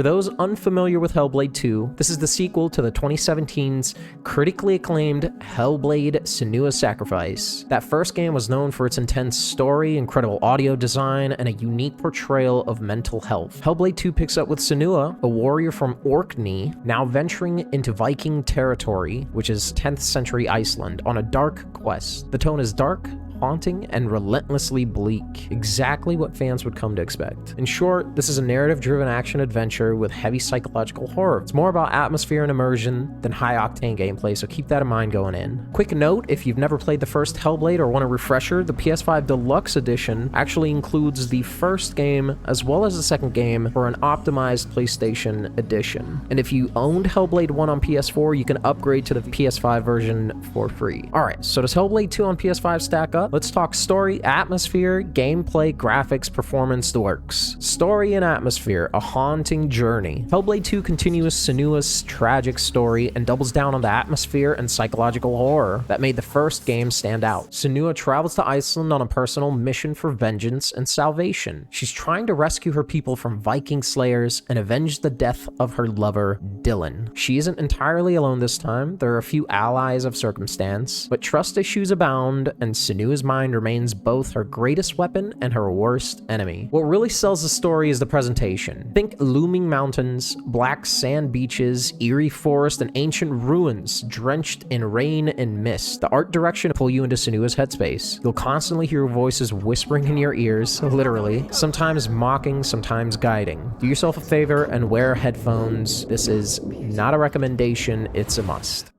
For those unfamiliar with Hellblade II, this is the sequel to the 2017's critically acclaimed Hellblade: Senua's Sacrifice. That first game was known for its intense story, incredible audio design, and a unique portrayal of mental health. Hellblade 2 picks up with Senua, a warrior from Orkney, now venturing into Viking territory, which is 10th century Iceland, on a dark quest. The tone is dark, haunting, and relentlessly bleak. Exactly what fans would come to expect. In short, this is a narrative-driven action-adventure with heavy psychological horror. It's more about atmosphere and immersion than high-octane gameplay, so keep that in mind going in. Quick note, if you've never played the first Hellblade or want a refresher, the PS5 Deluxe Edition actually includes the first game as well as the second game for an optimized PlayStation edition. And if you owned Hellblade 1 on PS4, you can upgrade to the PS5 version for free. Alright, so does Hellblade 2 on PS5 stack up? Let's talk story, atmosphere, gameplay, graphics, performance, the works. Story and atmosphere, a haunting journey. Hellblade 2 continues Senua's tragic story and doubles down on the atmosphere and psychological horror that made the first game stand out. Senua travels to Iceland on a personal mission for vengeance and salvation. She's trying to rescue her people from Viking slayers and avenge the death of her lover, Dylan. She isn't entirely alone this time. There are a few allies of circumstance, but trust issues abound, and Senua's mind remains both her greatest weapon and her worst enemy. What really sells the story is the presentation. Think looming mountains, black sand beaches, eerie forest, and ancient ruins drenched in rain and mist. The art direction will pull you into Senua's headspace. You'll constantly hear voices whispering in your ears, literally, sometimes mocking, sometimes guiding. Do yourself a favor and wear headphones. This is not a recommendation, it's a must.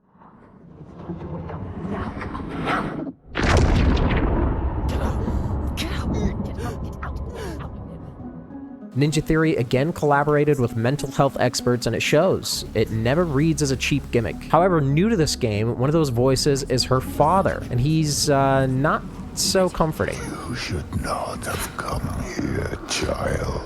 Ninja Theory again collaborated with mental health experts, and it shows. It never reads as a cheap gimmick. However, new to this game, one of those voices is her father, and he's not so comforting. You should not have come here, child.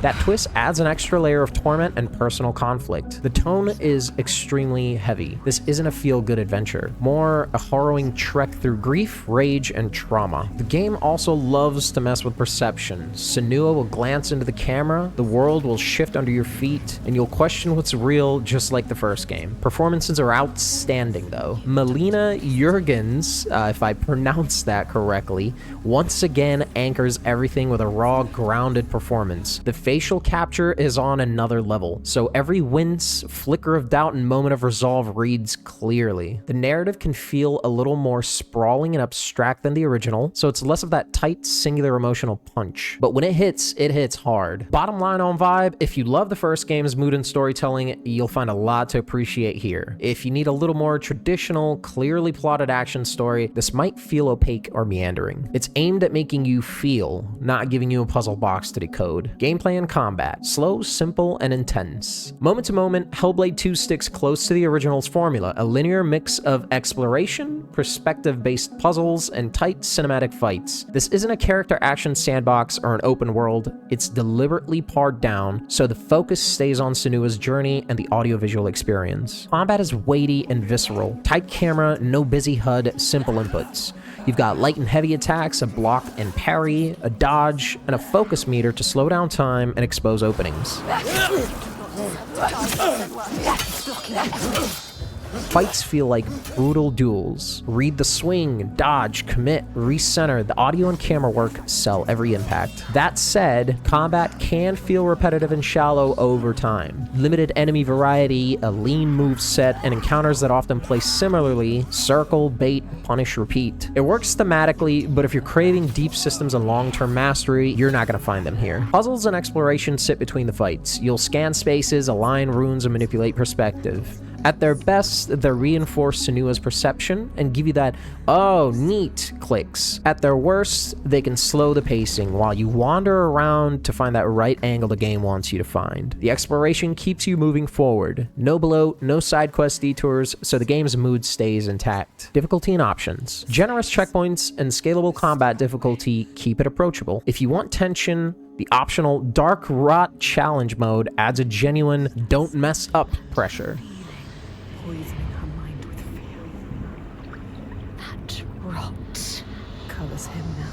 That twist adds an extra layer of torment and personal conflict. The tone is extremely heavy. This isn't a feel-good adventure, more a harrowing trek through grief, rage, and trauma. The game also loves to mess with perception. Senua will glance into the camera, the world will shift under your feet, and you'll question what's real just like the first game. Performances are outstanding though. Melina Jurgens, if I pronounced that correctly, once again anchors everything with a raw, grounded performance. The facial capture is on another level, so every wince, flicker of doubt, and moment of resolve reads clearly. The narrative can feel a little more sprawling and abstract than the original, so it's less of that tight, singular emotional punch. But when it hits hard. Bottom line on vibe, if you love the first game's mood and storytelling, you'll find a lot to appreciate here. If you need a little more traditional, clearly plotted action story, this might feel opaque or meandering. It's aimed at making you feel, not giving you a puzzle box to decode. Gameplay and combat, slow, simple, and intense. Moment to moment, Hellblade 2 sticks close to the original's formula, a linear mix of exploration, perspective-based puzzles, and tight cinematic fights. This isn't a character action sandbox or an open world, it's deliberately pared down, so the focus stays on Senua's journey and the audiovisual experience. Combat is weighty and visceral. Tight camera, no busy HUD, simple inputs. You've got light and heavy attacks, a block and parry, a dodge, and a focus meter to slow down time and expose openings. Fights feel like brutal duels. Read the swing, dodge, commit, recenter. The audio and camera work sell every impact. That said, combat can feel repetitive and shallow over time. Limited enemy variety, a lean move set, and encounters that often play similarly: circle, bait, punish, repeat. It works thematically, but if you're craving deep systems and long-term mastery, you're not going to find them here. Puzzles and exploration sit between the fights. You'll scan spaces, align runes, and manipulate perspective. At their best, they reinforce Senua's perception and give you that, oh, neat clicks. At their worst, they can slow the pacing while you wander around to find that right angle the game wants you to find. The exploration keeps you moving forward. No bloat, no side quest detours, so the game's mood stays intact. Difficulty and options. Generous checkpoints and scalable combat difficulty keep it approachable. If you want tension, the optional Dark Rot Challenge mode adds a genuine don't mess up pressure. Poisoning her mind with fear. That rot covers him now.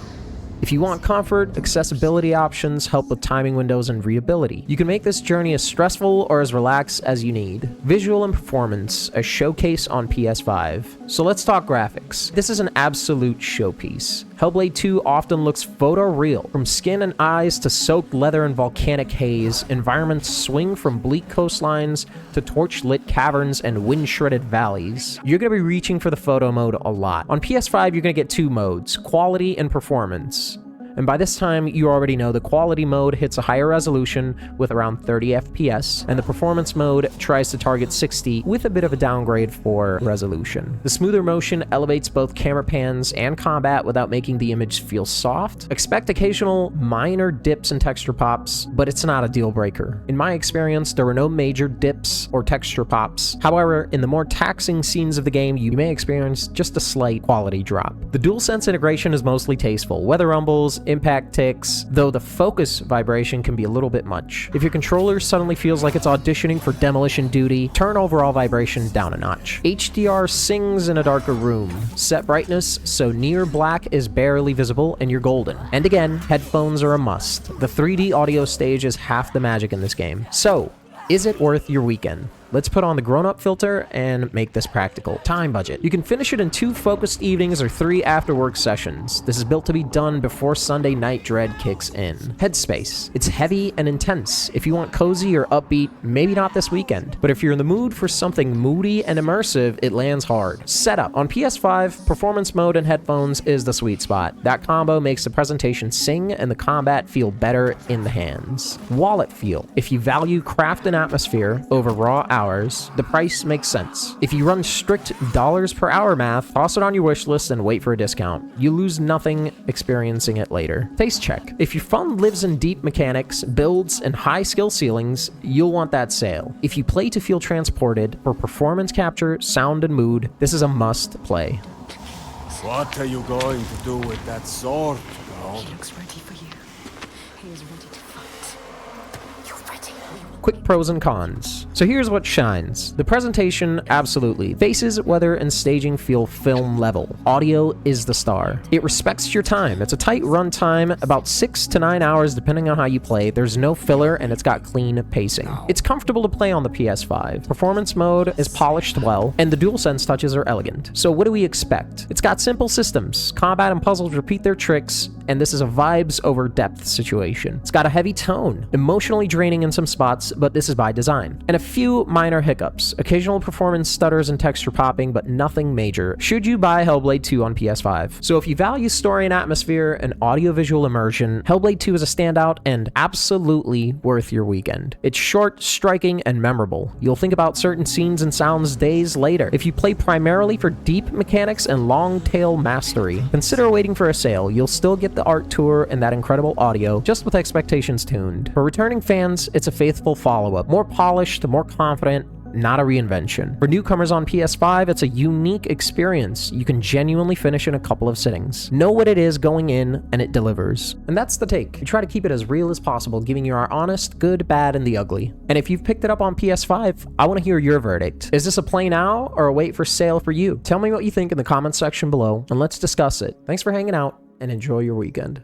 If you want comfort, accessibility options help with timing windows and readability. You can make this journey as stressful or as relaxed as you need. Visual and performance, a showcase on PS5. So let's talk graphics. This is an absolute showpiece. Hellblade 2 often looks photoreal. From skin and eyes to soaked leather and volcanic haze, environments swing from bleak coastlines to torch-lit caverns and wind-shredded valleys. You're going to be reaching for the photo mode a lot. On PS5, you're going to get two modes, quality and performance. And by this time, you already know the quality mode hits a higher resolution with around 30 FPS, and the performance mode tries to target 60 with a bit of a downgrade for resolution. The smoother motion elevates both camera pans and combat without making the image feel soft. Expect occasional minor dips and texture pops, but it's not a deal breaker. In my experience, there were no major dips or texture pops. However, in the more taxing scenes of the game, you may experience just a slight quality drop. The DualSense integration is mostly tasteful. Weather rumbles, impact ticks, though the focus vibration can be a little bit much. If your controller suddenly feels like it's auditioning for demolition duty, turn overall vibration down a notch. HDR sings in a darker room. Set brightness so near black is barely visible and you're golden. And again, headphones are a must. The 3D audio stage is half the magic in this game. So, is it worth your weekend? Let's put on the grown-up filter and make this practical. Time budget. You can finish it in 2 focused evenings or 3 after-work sessions. This is built to be done before Sunday night dread kicks in. Headspace. It's heavy and intense. If you want cozy or upbeat, maybe not this weekend. But if you're in the mood for something moody and immersive, it lands hard. Setup. On PS5, performance mode and headphones is the sweet spot. That combo makes the presentation sing and the combat feel better in the hands. Wallet feel. If you value craft and atmosphere over raw hours, the price makes sense. If you run strict dollars per hour math, toss it on your wish list and wait for a discount. You lose nothing experiencing it later. Taste check. If your fun lives in deep mechanics, builds, and high skill ceilings, you'll want that sale. If you play to feel transported for performance capture, sound, and mood, this is a must play. What are you going to do with that sword, girl? He looks ready for you. He is ready to fight. You're ready. Quick pros and cons. So here's what shines. The presentation, absolutely. Faces, weather, and staging feel film level. Audio is the star. It respects your time. It's a tight run time, about 6 to 9 hours depending on how you play. There's no filler and it's got clean pacing. It's comfortable to play on the PS5. Performance mode is polished well, and the DualSense touches are elegant. So what do we expect? It's got simple systems. Combat and puzzles repeat their tricks, and this is a vibes over depth situation. It's got a heavy tone, emotionally draining in some spots, but this is by design. And a few minor hiccups, occasional performance stutters and texture popping, but nothing major, should you buy Hellblade 2 on PS5. So if you value story and atmosphere and audiovisual immersion, Hellblade 2 is a standout and absolutely worth your weekend. It's short, striking, and memorable. You'll think about certain scenes and sounds days later. If you play primarily for deep mechanics and long-tail mastery, consider waiting for a sale. You'll still get the art tour and that incredible audio, just with expectations tuned. For returning fans, it's a faithful follow-up. More polished, more confident, not a reinvention. For newcomers on PS5, it's a unique experience. You can genuinely finish in a couple of sittings. Know what it is going in, and it delivers. And that's the take. We try to keep it as real as possible, giving you our honest, good, bad, and the ugly. And if you've picked it up on PS5, I want to hear your verdict. Is this a play now, or a wait for sale for you? Tell me what you think in the comments section below, and let's discuss it. Thanks for hanging out, and enjoy your weekend.